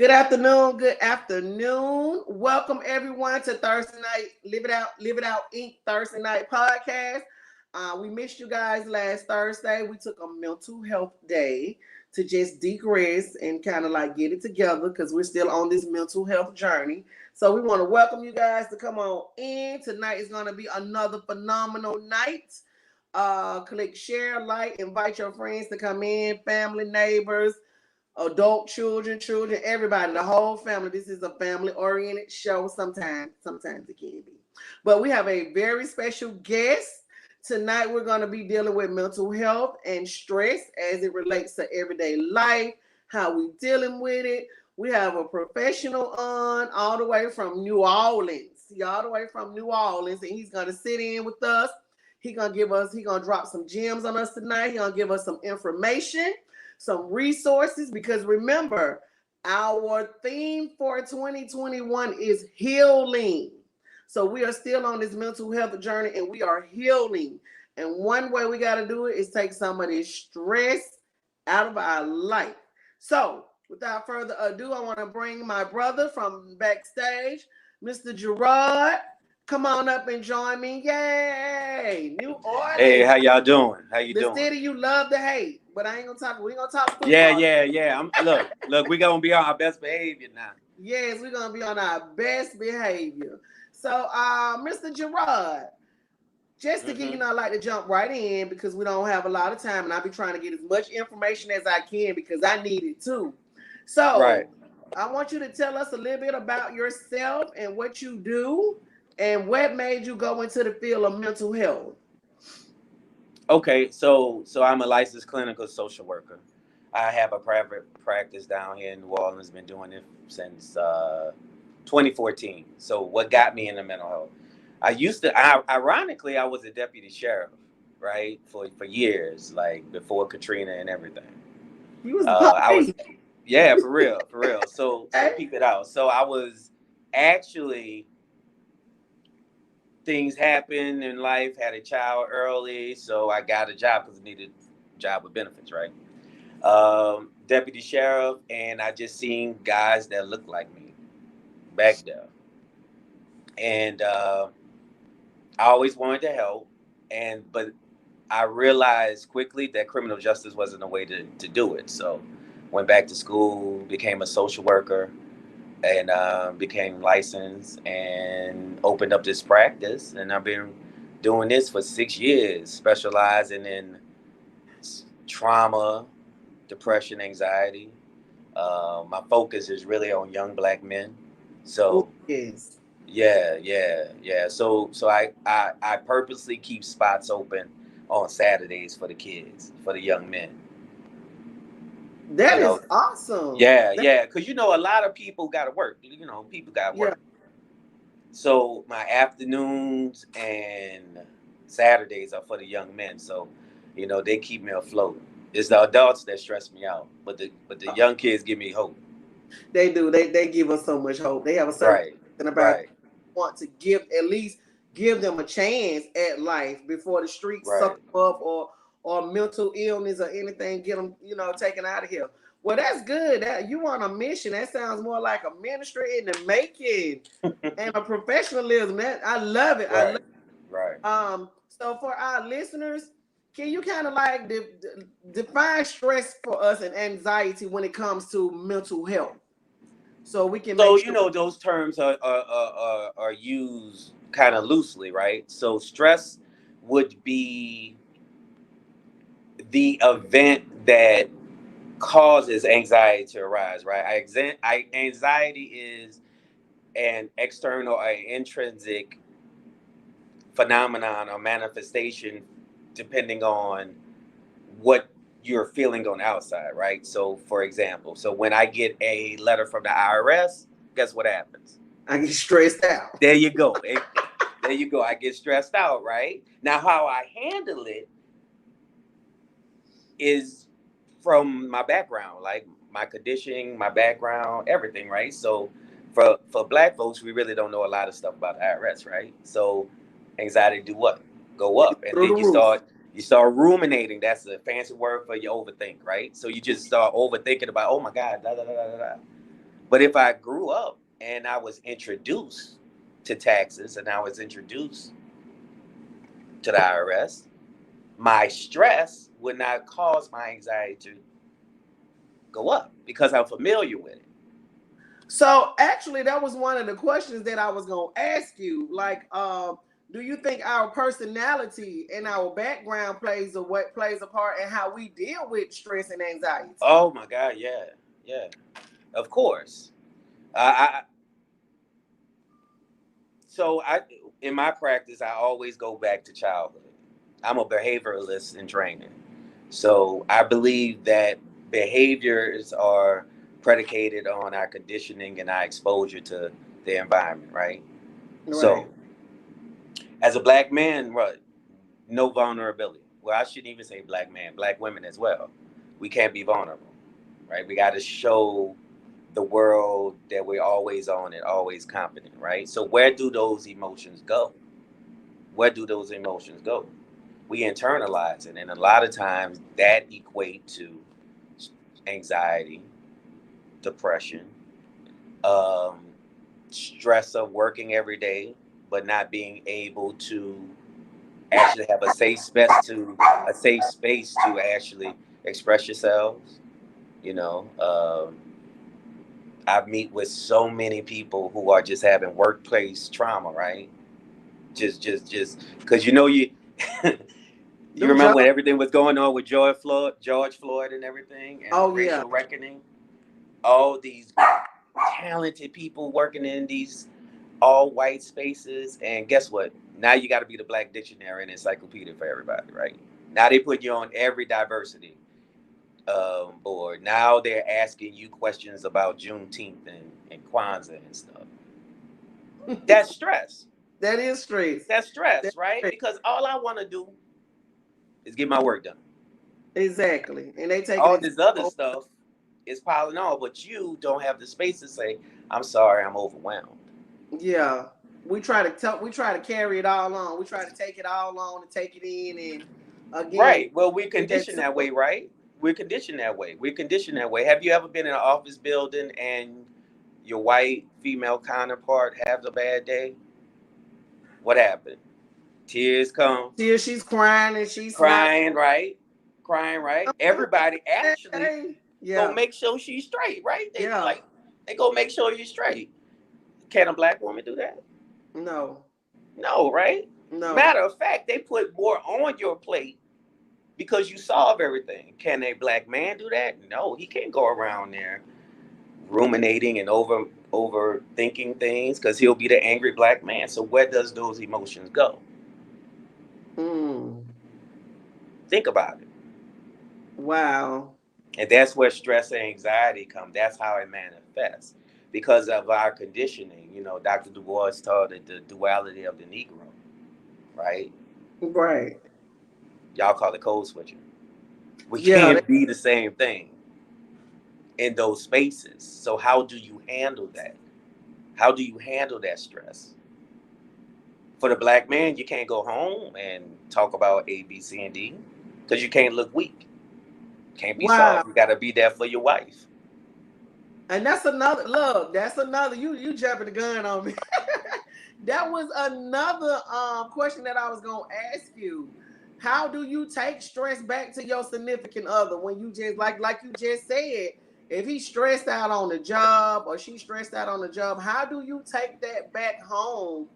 Good afternoon. Good afternoon. Welcome everyone to Thursday night Live It Out Inc. Thursday night podcast. We missed you guys last Thursday. We took a mental health day to just decrease and kind of like get it together because we're still on this mental health journey. So we want to welcome you guys to come on in. Tonight is going to be another phenomenal night. Click share, like, invite your friends to come in, family, neighbors, adult children, everybody, the whole family. This is a family-oriented show. Sometimes it can be. But we have a very special guest. Tonight we're going to be dealing with mental health and stress as it relates to everyday life, how we dealing with it. We have a professional on all the way from New Orleans. All the way from New Orleans, and he's going to sit in with us. He's going to drop some gems on us tonight. He's going to give us some information, some resources, because remember, our theme for 2021 is healing. So we are still on this mental health journey and we are healing. And one way we got to do it is take some of this stress out of our life. So without further ado, I want to bring my brother from backstage, Mr. Geraed. Come on up and join me. Yay! New Orleans. Hey, how y'all doing? How you doing? The city you love to hate. But I ain't gonna talk. We ain't gonna talk football. Yeah. Look. We gonna be on our best behavior now. Yes, we're gonna be on our best behavior. So, Mr. Geraed, just to get I like to jump right in because we don't have a lot of time, and I'll be trying to get as much information as I can because I need it too. So, right. I want you to tell us a little bit about yourself and what you do, and what made you go into the field of mental health. Okay, so I'm a licensed clinical social worker. I have a private practice down here in New Orleans. Been doing it since 2014. So what got me into mental health? Ironically, I was a deputy sheriff, right, for years, like before Katrina and everything. You was yeah, for real. So peep it out. So I was actually. Things happened in life, had a child early, so I got a job because I needed a job with benefits, right? Deputy sheriff, and I just seen guys that looked like me back there. And I always wanted to help, but I realized quickly that criminal justice wasn't a way to do it. So went back to school, became a social worker, and became licensed and opened up this practice. And I've been doing this for 6 years, specializing in trauma, depression, anxiety. My focus is really on young Black men. So yes. Yeah. So I purposely keep spots open on Saturdays for the kids, for the young men. That is awesome. Yeah. Because, a lot of people got to work. People got to work. Yeah. So my afternoons and Saturdays are for the young men. So, they keep me afloat. It's the adults that stress me out. But the young kids give me hope. They do. They give us so much hope. They have a certain want to at least give them a chance at life before the streets suck them up or mental illness or anything get them, taken out of here. Well, that's good. That you on a mission. That sounds more like a ministry in the making and a professionalism. I love it. Right. So for our listeners, can you kind of like define stress for us and anxiety when it comes to mental health? So we can. So those terms are used kind of loosely, right? So stress would be the event that causes anxiety to arise, right? Anxiety is an external or intrinsic phenomenon or manifestation depending on what you're feeling on the outside, right? So, for example, when I get a letter from the IRS, guess what happens? I get stressed out. There you go. I get stressed out, right? Now, how I handle it is from my background, like my conditioning, my background, everything, right? So for Black folks, we really don't know a lot of stuff about the IRS, right? So anxiety do what? Go up. And then you start ruminating. That's a fancy word for you overthink, right? So you just start overthinking about, oh my God, da, da, da, da, da. But if I grew up and I was introduced to taxes and I was introduced to the IRS, my stress would not cause my anxiety to go up because I'm familiar with it. So actually, that was one of the questions that I was gonna ask you. Like, do you think our personality and our background plays a part in how we deal with stress and anxiety? Oh my God, yeah, yeah, of course. So in my practice, I always go back to childhood. I'm a behavioralist in training. So I believe that behaviors are predicated on our conditioning and our exposure to the environment, right? Right. So as a black man, what? No vulnerability. Well, I shouldn't even say black man, black women as well. We can't be vulnerable, right? We got to show the world that we're always on and always confident, right? So where do those emotions go? Where do those emotions go? We internalize it, and a lot of times that equate to anxiety, depression, um, stress of working every day but not being able to actually have a safe space to actually express yourselves. You know, I meet with so many people who are just having workplace trauma, right? Just because you you remember when everything was going on with George Floyd and everything, and the racial reckoning. All these talented people working in these all white spaces, and guess what? Now you got to be the Black Dictionary and encyclopedia for everybody, right? Now they put you on every diversity board. Now they're asking you questions about Juneteenth and Kwanzaa and stuff. That's stress. That is stress. That's stress, right? Because all I want to do is get my work done. Exactly. And they take all this other stuff is piling on, but you don't have the space to say, "I'm sorry, I'm overwhelmed." Yeah. We try to carry it all on. We try to take it all on and take it in, and again. Right. Well, we're conditioned that way, right? We're conditioned that way. We're conditioned that way. Have you ever been in an office building and your white female counterpart has a bad day? What happened? Tears come. Tears. She's crying and she's crying, right? Crying, right? Everybody actually go make sure she's straight, right? They go make sure you're straight. Can a black woman do that? No. No, right? No. Matter of fact, they put more on your plate because you solve everything. Can a black man do that? No, he can't go around there ruminating and overthinking things because he'll be the angry black man. So where does those emotions go? Think about it. Wow. And that's where stress and anxiety come. That's how it manifests because of our conditioning. You know, Dr. Du Bois taught it the duality of the Negro, right? Right. Y'all call it code switching. We can't be the same thing in those spaces. So how do you handle that? How do you handle that stress? For the black man, you can't go home and talk about A, B, C, and D because you can't look weak. Can't be soft. You got to be there for your wife. And that's another you jumping the gun on me. That was another question that I was gonna ask you. How do you take stress back to your significant other when you just like you just said, if he's stressed out on the job or she's stressed out on the job, how do you take that back home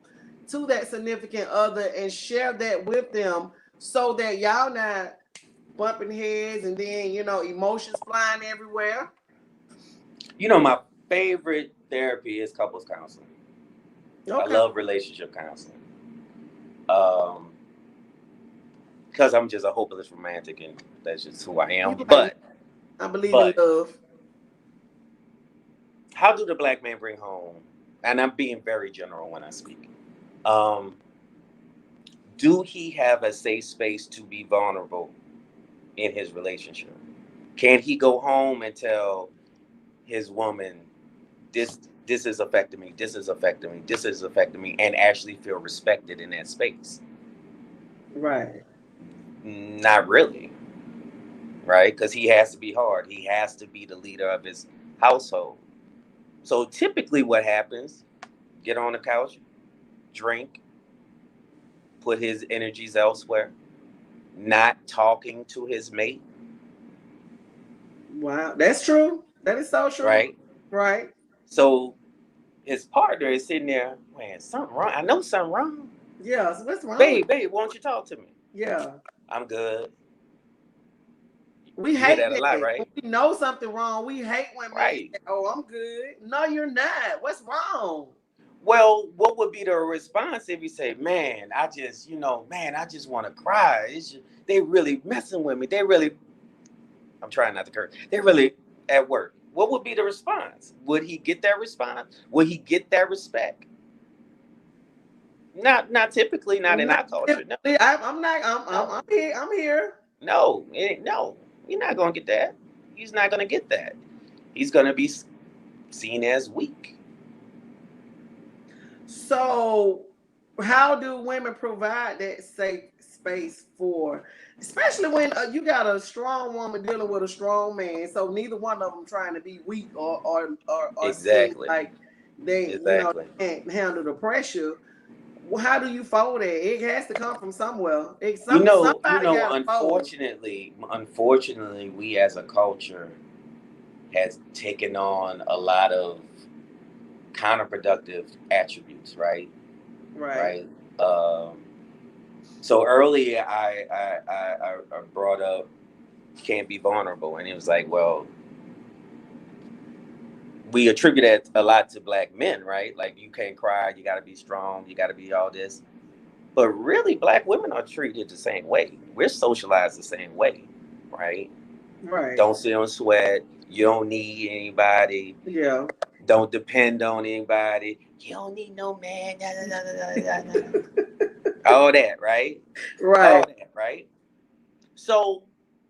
to that significant other and share that with them so that y'all not bumping heads and then emotions flying everywhere? My favorite therapy is couples counseling. Okay. I love relationship counseling. Because I'm just a hopeless romantic and that's just who I am. But I believe in love. How do the black man bring home, and I'm being very general when I speak, do he have a safe space to be vulnerable in his relationship? Can he go home and tell his woman, this is affecting me, this is affecting me, this is affecting me, and actually feel respected in that space? Right. Not really. Right? Because he has to be hard. He has to be the leader of his household. So typically what happens, get on the couch, drink, put his energies elsewhere, not talking to his mate. Wow, that's true. That is so true. Right? Right. So his partner is sitting there, man, something wrong. I know something wrong. Yeah. So what's wrong with Babe, why don't you talk to me? Yeah. I'm good. We You hear hate that a lot, that. right? When we know something wrong, we hate when men Right. say, "Oh, I'm good." No, you're not. What's wrong? Well, what would be the response if you say, man, I just, man, I just want to cry. They really messing with me. They really, I'm trying not to curse. They really at work. What would be the response? Would he get that response? Would he get that respect? Not typically, not in Not our culture. No, typically. I'm not. no, I'm here. I'm here. no, no. You're not gonna get that. He's not gonna get that. He's gonna be seen as weak. So, how do women provide that safe space for, especially when you got a strong woman dealing with a strong man? So neither one of them trying to be weak or seem Exactly. like they Exactly. can't handle the pressure. Well, how do you fold that? It has to come from somewhere. Somebody got to fold. Unfortunately, we as a culture has taken on a lot of counterproductive attributes, right? Right. Right. Um, so earlier, I brought up can't be vulnerable, and it was like, well, we attribute that a lot to black men, right? Like you can't cry, you got to be strong, you got to be all this. But really, black women are treated the same way. We're socialized the same way, right? Right. Don't sit on sweat. You don't need anybody. Yeah. Don't depend on anybody. You don't need no man. Da, da, da, da, da, da. All that, right? All Right. that, right? So,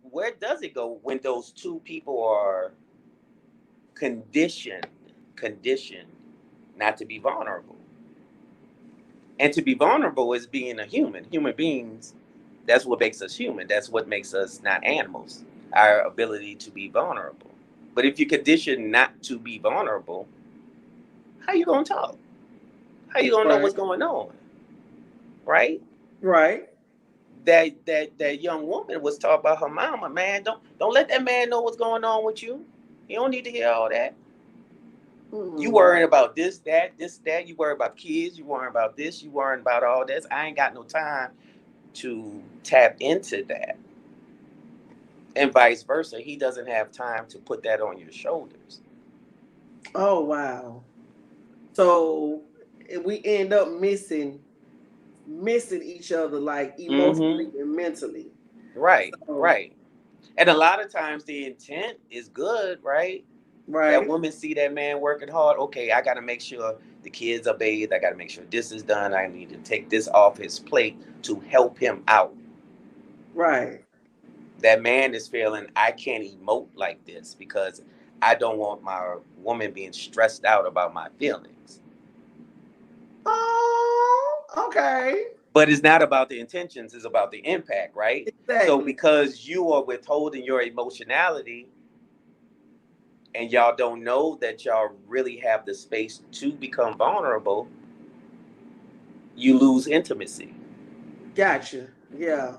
where does it go when those two people are conditioned, conditioned not to be vulnerable? And to be vulnerable is being a human. Human beings, that's what makes us human. That's what makes us not animals. Our ability to be vulnerable. But if you're conditioned not to be vulnerable, how you gonna talk? How you gonna know Right. what's going on? Right? Right. That young woman was taught by her mama, man, don't let that man know what's going on with you. You don't need to hear all that. You Mm. worrying about this, that. You worry about kids. You worrying about this. You worrying about all this. I ain't got no time to tap into that. And vice versa. He doesn't have time to put that on your shoulders. Oh wow. So we end up missing each other like emotionally Mm-hmm. and mentally. Right, So right. And a lot of times the intent is good, right? That right, woman see that man working hard. Okay, I got to make sure the kids are bathed. I got to make sure this is done. I need to take this off his plate to help him out. right. That man is feeling I can't emote like this because I don't want my woman being stressed out about my feelings. Oh, okay. But it's not about the intentions, it's about the impact, right? So Exactly. because you are withholding your emotionality and y'all don't know that y'all really have the space to become vulnerable, you lose intimacy. Gotcha. Yeah.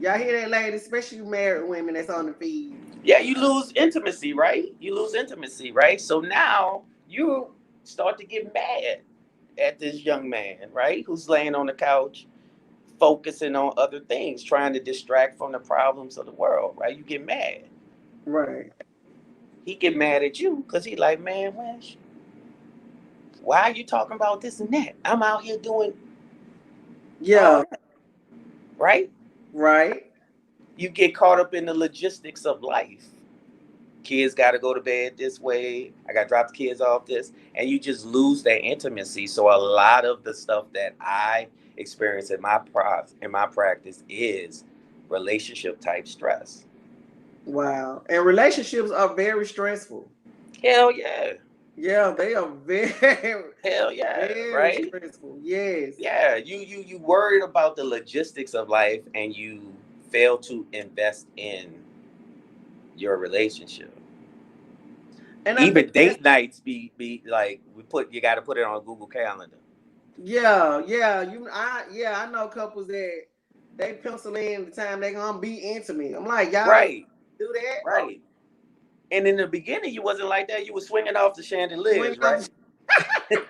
Y'all hear that, ladies? Especially you married women that's on the feed. Yeah, you lose intimacy, right? You lose intimacy, right? So now you start to get mad at this young man, right? Who's laying on the couch, focusing on other things, trying to distract from the problems of the world, right? You get mad. Right. He get mad at you because he like, man, why are you talking about this and that? I'm out here doing all Yeah. that, right? Right. You get caught up in the logistics of life. Kids got to go to bed this way. I got to drop the kids off this. And you just lose that intimacy. So a lot of the stuff that I experience in my practice is relationship type stress. Wow. And relationships are very stressful. Hell yeah. Yeah, they are very, Hell yeah. very Right? stressful. Yes. Yeah. You worried about the logistics of life and you fail to invest in your relationship. And I Even think date nights be like you got to put it on Google Calendar. yeah, I know couples that they pencil in the time they gonna be intimate. I'm like, y'all Right, do that? Oh, right. And in the beginning, you wasn't like that. You were swinging off the chandeliers, swing up. right?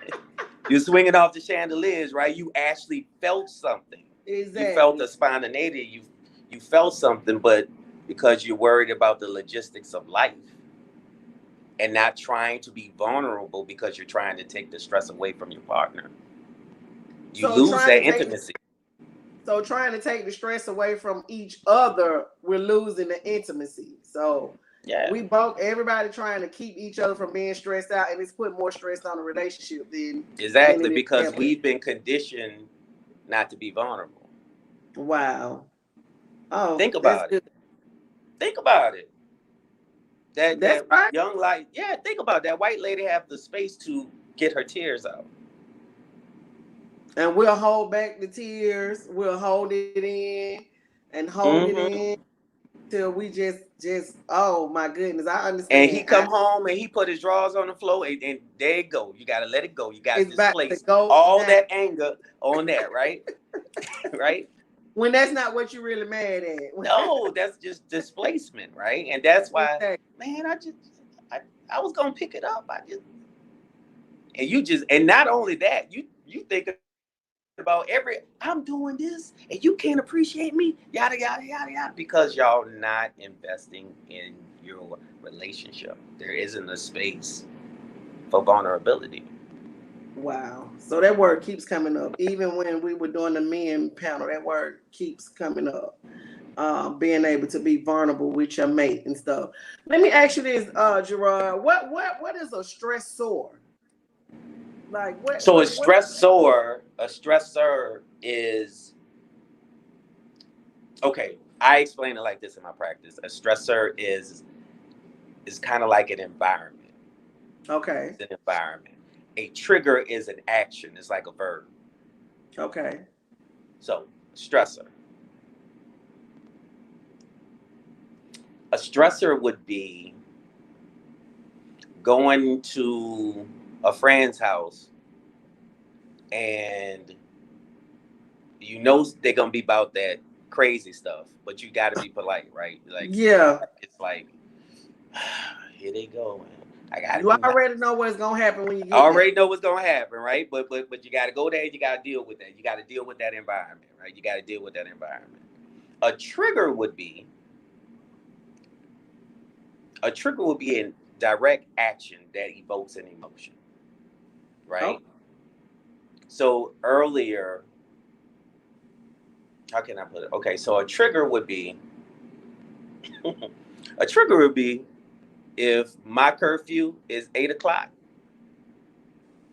You're swinging off the chandeliers, right? You actually felt something. You felt Exactly. the spontaneity. You felt something, but because you're worried about the logistics of life and not trying to be vulnerable because you're trying to take the stress away from your partner, you So lose trying that to take intimacy. so trying to take the stress away from each other, we're losing the intimacy. So Yeah, everybody trying to keep each other from being stressed out, and it's putting more stress on the relationship than exactly. it is Because helping. we've been conditioned not to be vulnerable. Wow. Oh, Think that's about it. good. Think about it. That's That right. young light. Yeah, think about that white lady have the space to get her tears out. And we'll hold back the tears. We'll hold it in and hold it Mm-hmm. in till we just oh my goodness, I And he understand. come home and he put his drawers on the floor and there you go. You got to let it go. You got to It's about to displace go all down. that anger on that, right? Right? When that's not what you're really mad at. No, that's just displacement, right? And that's why, Exactly. man, I, I was gonna pick it up. And not only that, you think about I'm doing this and you can't appreciate me, yada yada yada yada, because y'all not investing in your relationship. There isn't a space for vulnerability. Wow. So that word keeps coming up. Even when we were doing the men panel, that word keeps coming up. Being able to be vulnerable with your mate and stuff. Let me ask you this, Geraed. What is a stressor? Like So what a stressor is okay. I explain it like this in my practice. A stressor is kind of like an environment. Okay. It's an environment. A trigger is an action. It's like a verb. Okay. So stressor. A stressor would be going to a friend's house and you know they're gonna be about that crazy stuff, but you got to be polite, right? Like Yeah. it's like here they go. I gotta You go. already know what's gonna happen when you I get there. already know what's gonna happen, right? But you gotta go there. You gotta deal with that. You gotta deal with that environment, right? You gotta deal with that environment. A trigger would be a direct action that evokes an emotion, Oh, right? So earlier, how can I put it? Okay, so a trigger would be if my curfew is 8 o'clock,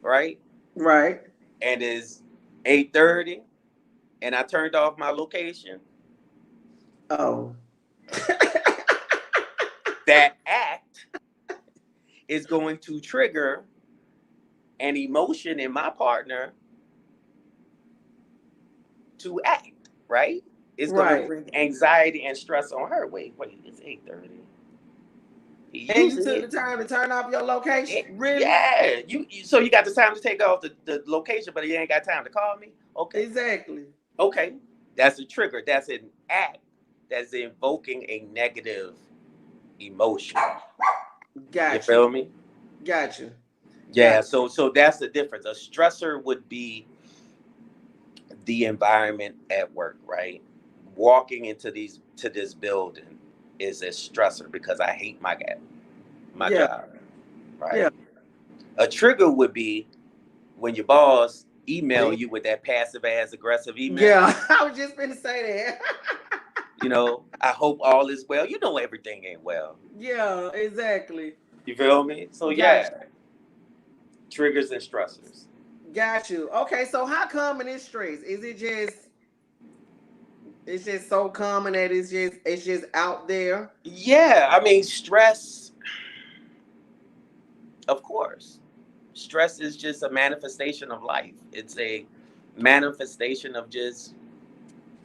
right? right. And is 8:30, and I turned off my location. Oh. That act is going to trigger an emotion in my partner to act, right? It's going to Right. bring anxiety and stress on her. Wait, it's 8:30. And you Usually took the time to turn off your location? Really? yeah, so you got the time to take off the location, but you ain't got time to call me. Okay, Exactly. okay, that's a trigger. That's an act that's invoking a negative emotion. You Got you. feel me? Got you. Yeah. Got you. So that's the difference. A stressor would be the environment at work, right? Walking into this building is a stressor because I hate my Yeah. job, Yeah. right? A trigger would be when your boss email When you with that passive ass aggressive email. yeah, I was just gonna say that. I hope all is well. You know everything ain't well. Yeah, exactly. You feel me? So Got yeah, triggers and stressors. got you. Okay, so how common is stress? Is it just it's just so common that it's just out there? Yeah, I mean stress, of course. Stress is just a manifestation of life. It's a manifestation of just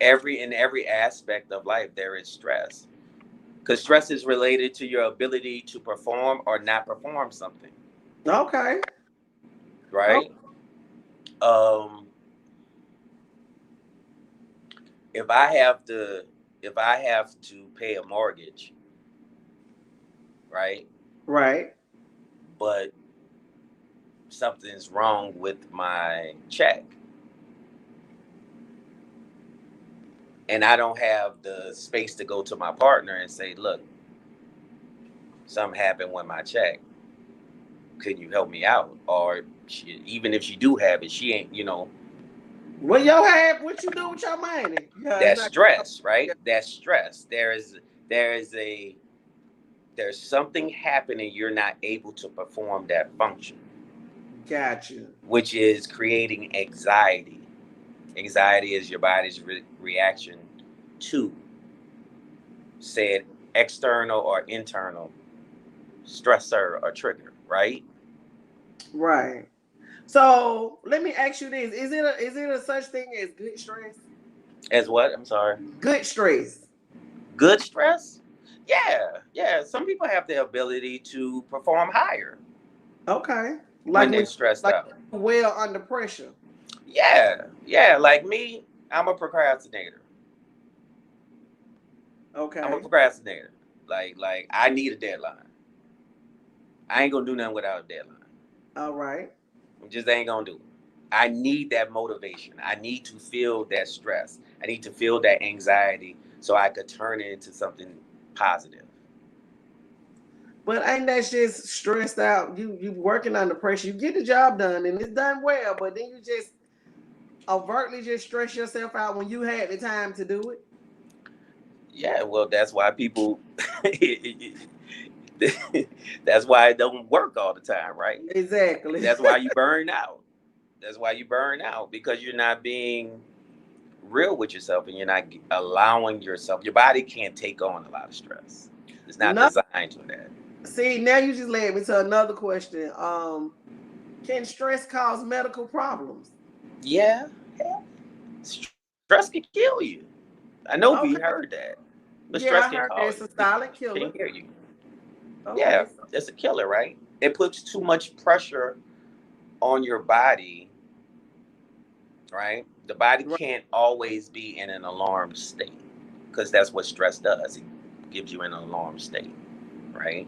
every aspect of life there is stress. Because stress is related to your ability to perform or not perform something, Okay. right? Um, if I have to, if I have to pay a mortgage, right? Right. But something's wrong with my check, and I don't have the space to go to my partner and say, "Look, something happened with my check. Can you help me out?" Or even if she do have it, she ain't, What you have? What you do with your money? Yeah, it's that's not. stress, right? That's stress. There is a there's something happening. You're not able to perform that function, Got you. which is creating anxiety. Anxiety is your body's reaction to said external or internal stressor or trigger, right? Right. So let me ask you this: is it a such thing as good stress? As what? I'm sorry. Good stress. Good stress? Yeah, yeah. Some people have the ability to perform higher Okay. when Like they're when stressed like out. well under pressure. Yeah, yeah. Like me, I'm a procrastinator. I'm a Okay. procrastinator. Like I need a deadline. I ain't gonna do nothing without a deadline. All right. I just ain't gonna do it. I need that motivation. I need to feel that stress. I need to feel that anxiety so I could turn it into something positive. But ain't that just stressed out? You working under pressure. You get the job done and it's done well, but then you just overtly just stress yourself out when you had the time to do it. Yeah, well, that's why people. That's why it don't work all the time, right? Exactly. That's why you burn out. That's why you burn out because you're not being real with yourself and you're not allowing yourself. Your body can't take on a lot of stress. It's not No, designed to that. see, now you just led me to another question. Can stress cause medical problems? Yeah, yeah. Stress can kill you. I know we Okay. heard that, but Yeah, stress I can heard call it's you. a silent Can killer. hear you. Yeah, Okay. it's a killer, right? It puts too much pressure on your body, right? The body Right. can't always be in an alarmed state because that's what stress does. It gives you an alarmed state, right?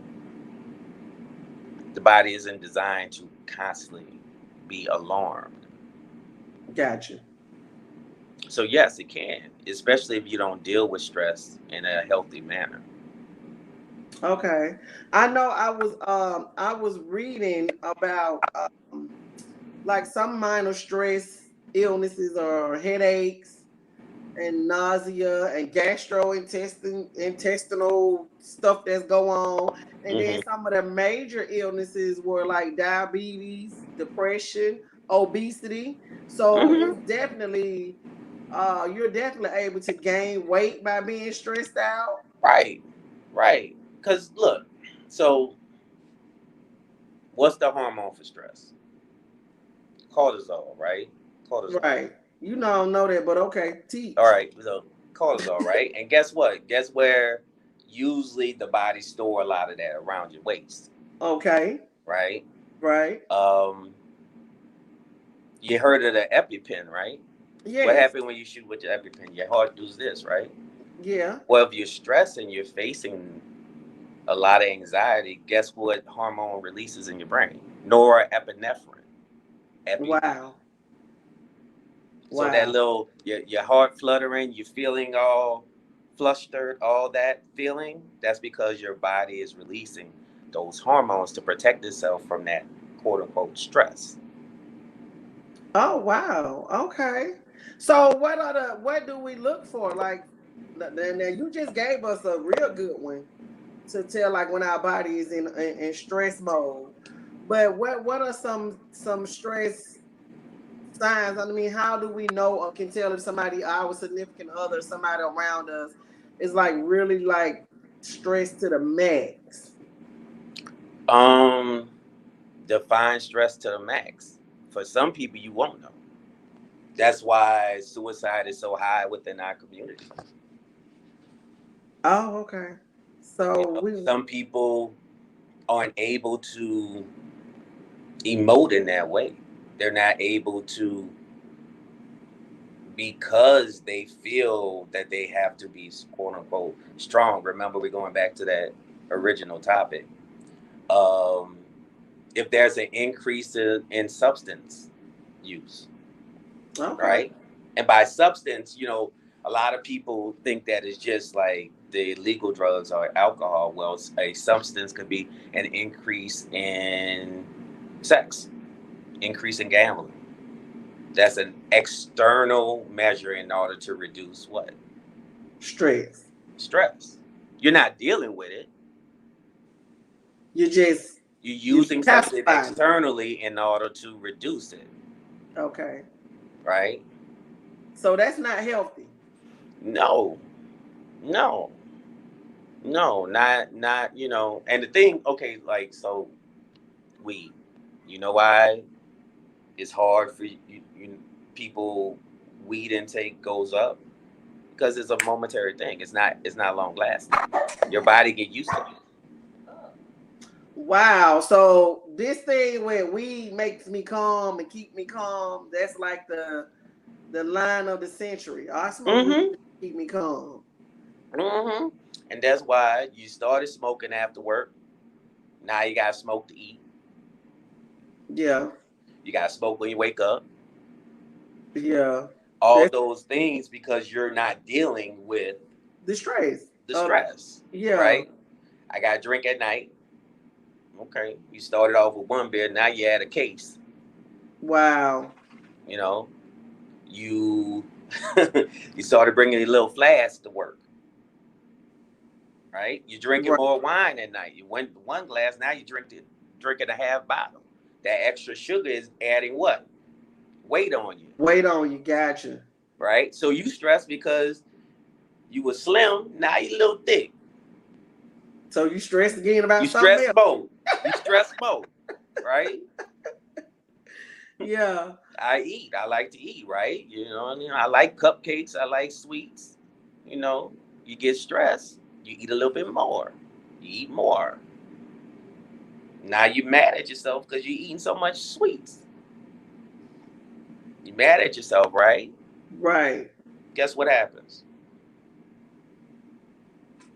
The body isn't designed to constantly be alarmed. Gotcha. So yes, it can, especially if you don't deal with stress in a healthy manner. Okay. I know I was reading about like some minor stress illnesses or headaches and nausea and intestinal stuff that's go on. And then Hmm. some of the major illnesses were like diabetes, depression, obesity. So Hmm. it's definitely you're definitely able to gain weight by being stressed out. Right, right. Because look, so what's the hormone for stress? Cortisol, right? Cortisol. Right. You know that, but okay, All teach. right, so cortisol, right? And guess what? Guess where usually the body store a lot of that around your waist, Okay. right? Right. Um, you heard of the EpiPen, right? What Yes. happened when you shoot with your EpiPen? Your heart does this, right? Yeah. Well, if you're stressed and you're facing a lot of anxiety, guess what hormone releases in your brain? Norepinephrine. Epi. Wow. So that Wow. little your heart fluttering, you feeling all flustered, all that feeling, that's because your body is releasing those hormones to protect itself from that quote unquote stress. Oh wow. Okay. So what do we look for? Like now you just gave us a real good one to tell like when our body is in stress mode. But what are some stress signs? I mean, how do we know or can tell if somebody, our significant other, somebody around us is like really like stressed to the max? Um Define stress to the max. For some people you won't know. That's why suicide is so high within our community. Oh, okay. So Some people aren't able to emote in that way. They're not able to, because they feel that they have to be quote unquote strong. Remember, we're going back to that original topic. If there's an increase in substance use, okay. right? And by substance, a lot of people think that it's just like the illegal drugs or alcohol. Well, a substance could be an increase in sex, increase in gambling. That's an external measure in order to reduce what? Stress. Stress. You're not dealing with it. You're using something pacifying. externally in order to reduce it. Okay. Right? So that's not healthy. No, not, and the thing, okay, like, so weed, why it's hard for people, weed intake goes up? Because it's a momentary thing. It's not long lasting. Your body get used to it. Wow. So this thing where weed makes me calm and keep me calm, that's like the line of the century. I smoke weed to keep me calm. And that's why you started smoking after work. Now you gotta smoke to eat. Yeah. You gotta smoke when you wake up. Yeah. All those things, because you're not dealing with the stress. Yeah. Right? I gotta drink at night. Okay. You started off with one beer, now you add a case. Wow. You you started bringing a little flask to work. Right? You're drinking more wine at night. You went one glass, now you drinking a half bottle. That extra sugar is adding what? Weight on you. Gotcha. Right? So you stress because you were slim, now you're a little thick. So you stressed again about something else. You stress mode, right? Yeah. I like to eat, right? I like cupcakes, I like sweets. You get stressed, you eat a little bit more. You eat more. Now you're mad at yourself because you're eating so much sweets. You're mad at yourself, right? Right. Guess what happens?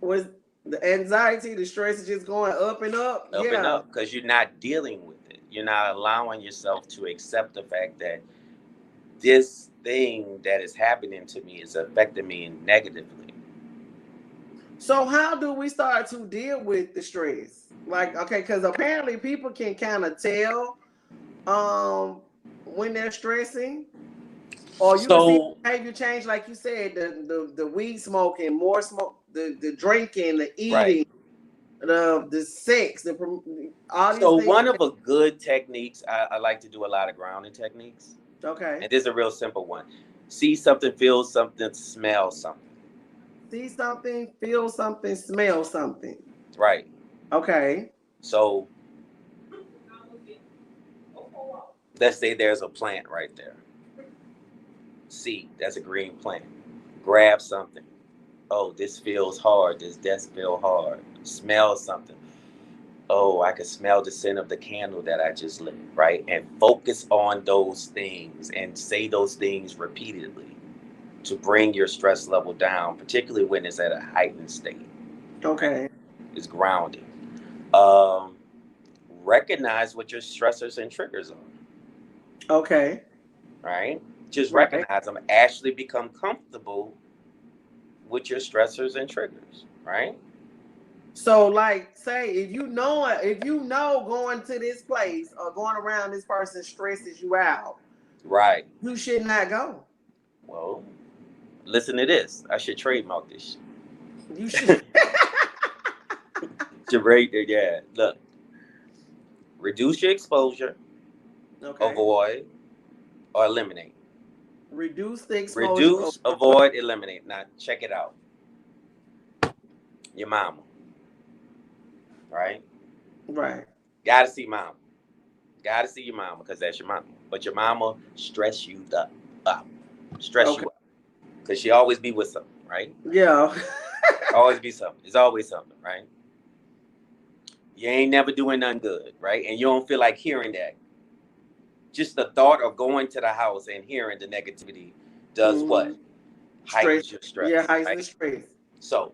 Was the anxiety, the stress is just going up and up? Up and up, because you're not dealing with it. You're not allowing yourself to accept the fact that this thing that is happening to me is affecting me negatively. So how do we start to deal with the stress? Like, okay, because apparently people can kind of tell when they're stressing, or you can see behavior change, like you said, the weed smoking, more smoke, the drinking, the eating, the sex, all these things. One of the good techniques, I like to do a lot of grounding techniques. Okay. And this is a real simple one. See something, feel something, smell something. See something, feel something, smell something. Right. Okay. So let's say there's a plant right there. See, that's a green plant. Grab something. Oh, this feels hard. This desk feels hard. Smell something. Oh, I can smell the scent of the candle that I just lit, right? And focus on those things and say those things repeatedly to bring your stress level down, particularly when it's at a heightened state. Okay. It's grounding. Recognize what your stressors and triggers are. Okay. Right? Just recognize them. Actually become comfortable with your stressors and triggers, right? So, like, say if you know going to this place or going around this person stresses you out, right? You should not go. Well, listen to this. I should trademark this. You should. Yeah. Look, reduce your exposure. Okay. Avoid or eliminate. Reduce the exposure. Reduce, avoid, eliminate. Now, check it out. Your mama. Right? Right. Gotta see mama. Gotta see your mama because that's your mama. But your mama stress you up. Stress you up. Because she always be with something, right? Yeah. Always be something. It's always something, right? You ain't never doing nothing good, right? And you don't feel like hearing that. Just the thought of going to the house and hearing the negativity does what? Stress. Heightens your Yeah, stress, heightens the right? stress. So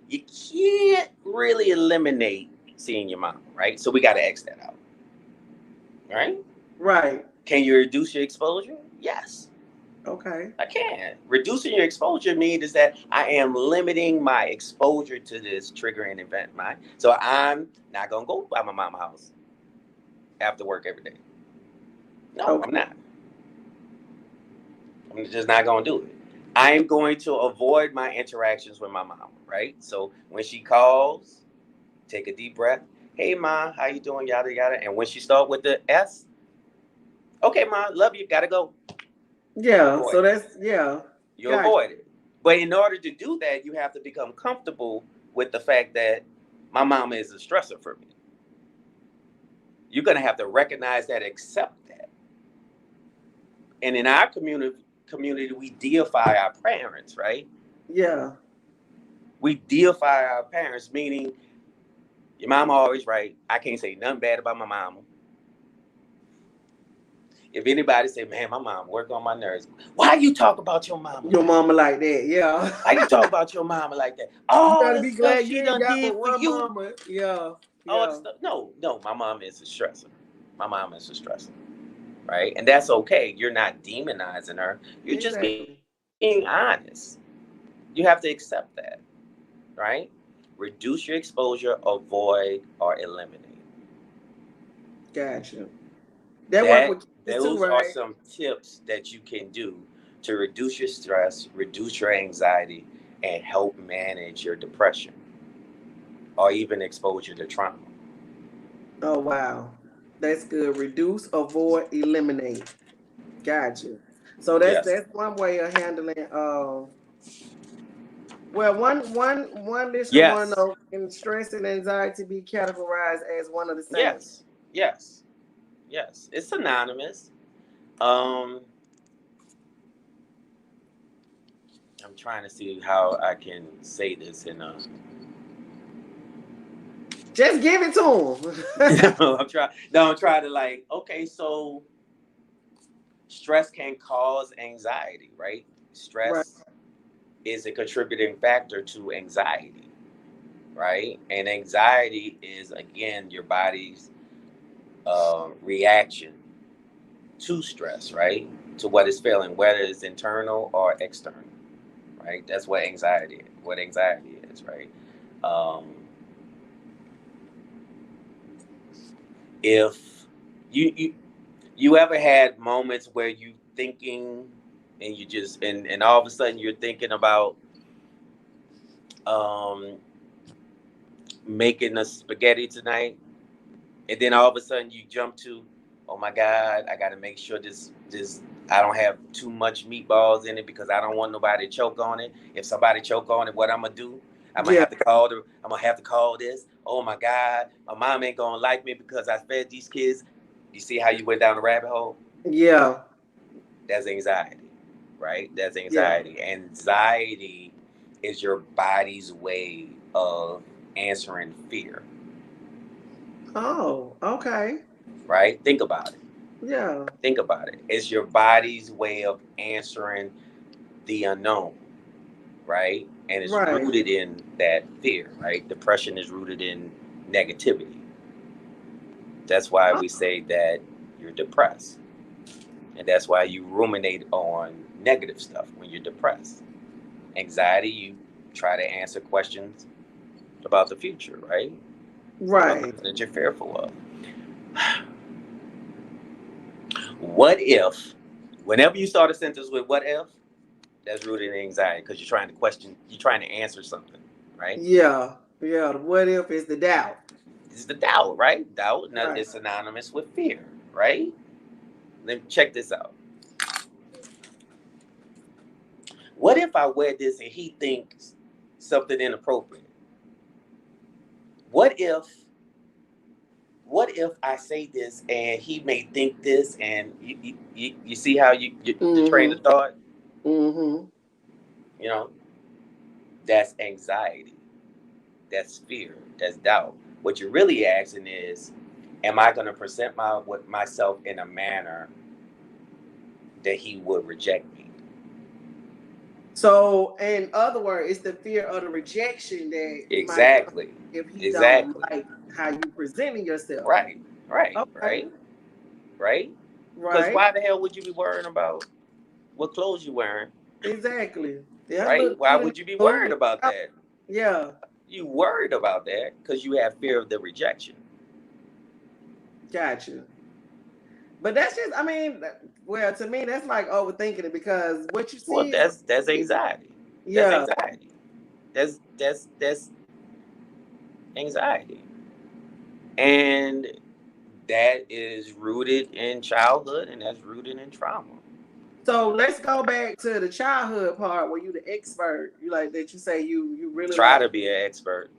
you can't really eliminate seeing your mom, right? So we got to X that out, right? Right. Can you reduce your exposure? Yes, Okay. I can. Reducing your exposure means is that I am limiting my exposure to this triggering event, right? So I'm not gonna go by my mama's house after work every day. No, I'm Okay. not. I'm just not gonna do it. I am going to avoid my interactions with my mom, right? So when she calls, take a deep breath. Hey, ma, how you doing? Yada yada. And when she start with the S, okay, ma, love you. Gotta go. You Yeah. avoid So it. that's yeah. You Gotcha. avoid it. But in order to do that, you have to become comfortable with the fact that my mama is a stressor for me. You're gonna have to recognize that, accept that. And in our community, we deify our parents, right? Yeah. We deify our parents, meaning your mama always right. I can't say nothing bad about my mama. If anybody say, man, my mom work on my nerves, why you talk about your mama Your like mama that? like that. Yeah. Why you talk about your mama like that? You All gotta the be stuff glad you she ain't done got but did for one you. mama. Yeah. All the Yeah. stuff. No, my mom is a stressor. My mom is a stressor, right? And that's okay. You're not demonizing her. You're just being Exactly. honest. You have to accept that, right? Reduce your exposure, avoid, or eliminate. Gotcha. That work with kids too, Those are right? some tips that you can do to reduce your stress, reduce your anxiety, and help manage your depression or even exposure to trauma. Oh wow. That's good. Reduce, avoid, eliminate. Gotcha. So Yes. that's one way of handling well one listener wanna Yes. know, can stress and anxiety be categorized as one of the same? Yes. Yes. Yes. It's synonymous. Um, I'm trying to see how I can say this in Just give it to them. I'm trying to like, okay, so stress can cause anxiety, right? Right. Stress is a contributing factor to anxiety, right? And anxiety is again your body's reaction to stress, right? To what it's feeling, whether it's internal or external, right? That's what anxiety is, right? Um, if you you ever had moments where you thinking and you just and all of a sudden you're thinking about um, making a spaghetti tonight, and then all of a sudden you jump to, oh my god, I got to make sure this I don't have too much meatballs in it because I don't want nobody to choke on it. If somebody choke on it, what I'm gonna do? Yeah. I'm gonna have to call this. Oh my god, my mom ain't gonna like me because I fed these kids. You see how you went down the rabbit hole? Yeah. That's anxiety, right? That's Yeah. anxiety. Anxiety is your body's way of answering fear, Oh, okay. right? Think about it. Yeah. Think about it. It's your body's way of answering the unknown, right? And it's Right. rooted in that fear, right? Depression is rooted in negativity. That's why Oh, we say that you're depressed. And that's why you ruminate on negative stuff when you're depressed. Anxiety, you try to answer questions about the future, right? About right. things that you're fearful of. What if, whenever you start a sentence with what if, that's rooted in anxiety because you're trying to question, you're trying to answer something, right? Yeah. Yeah. The what if is the doubt. This is the doubt, right? Doubt Right. is synonymous with fear, right? Then check this out. What if I wear this and he thinks something inappropriate? What if I say this and he may think this and you see how you the train Mm-hmm. of thought, Mm-hmm. you know? That's anxiety. That's fear. That's doubt. What you're really asking is, am I going to present myself in a manner that he would reject me? So, in other words, it's the fear of the rejection that Exactly. might, if he don't Exactly. like how you presenting yourself. Right. Right. Okay. Right. Because why the hell would you be worrying about what clothes you wearing? Exactly. Yeah. Right? Look, Why would you be worried about that? Yeah. You worried about that because you have fear of the rejection. Gotcha. But that's just, I mean, well, to me, that's like overthinking it, because what you see. Well, that's anxiety. Yeah. That's anxiety. That's anxiety. And that is rooted in childhood, and that's rooted in trauma. So let's go back to the childhood part where you the expert. You like that you say you really try to be an expert.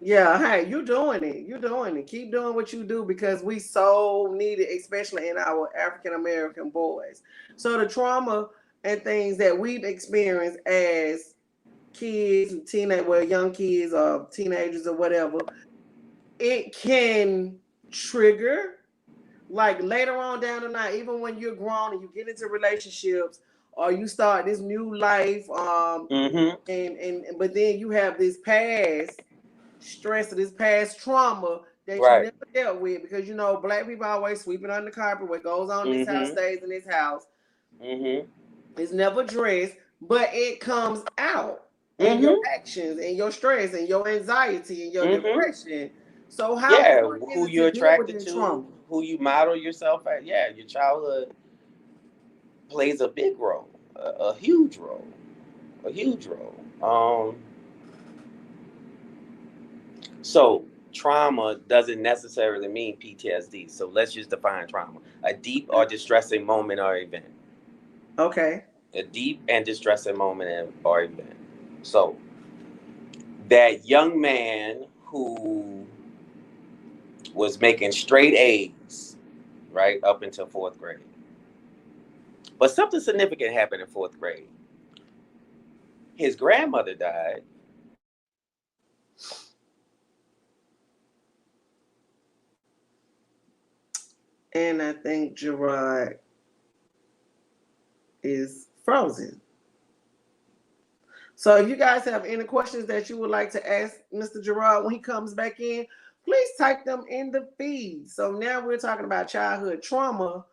Yeah, hey, you doing it. You doing it. Keep doing what you do, because we so need it, especially in our African American boys. So the trauma and things that we've experienced as kids, young kids or teenagers or whatever, it can trigger like later on down the line, even when you're grown and you get into relationships or you start this new life, and but then you have this past stress or this past trauma that you never dealt with, because Black people always sweeping under the carpet. What goes on in this house stays in this house. It's never addressed, but it comes out in your actions and your stress and your anxiety and your depression. So how who you're attracted to, who you model yourself at, your childhood plays a big role, a huge role, So trauma doesn't necessarily mean PTSD. So let's just define trauma: a deep or distressing moment or event. Okay. A deep and distressing moment or event. So that young man who was making straight A's, right, up until 4th grade. But something significant happened in 4th grade. His grandmother died. And I think Geraed is frozen. So if you guys have any questions that you would like to ask Mr. Geraed when he comes back in, please type them in the feed. So now we're talking about childhood trauma,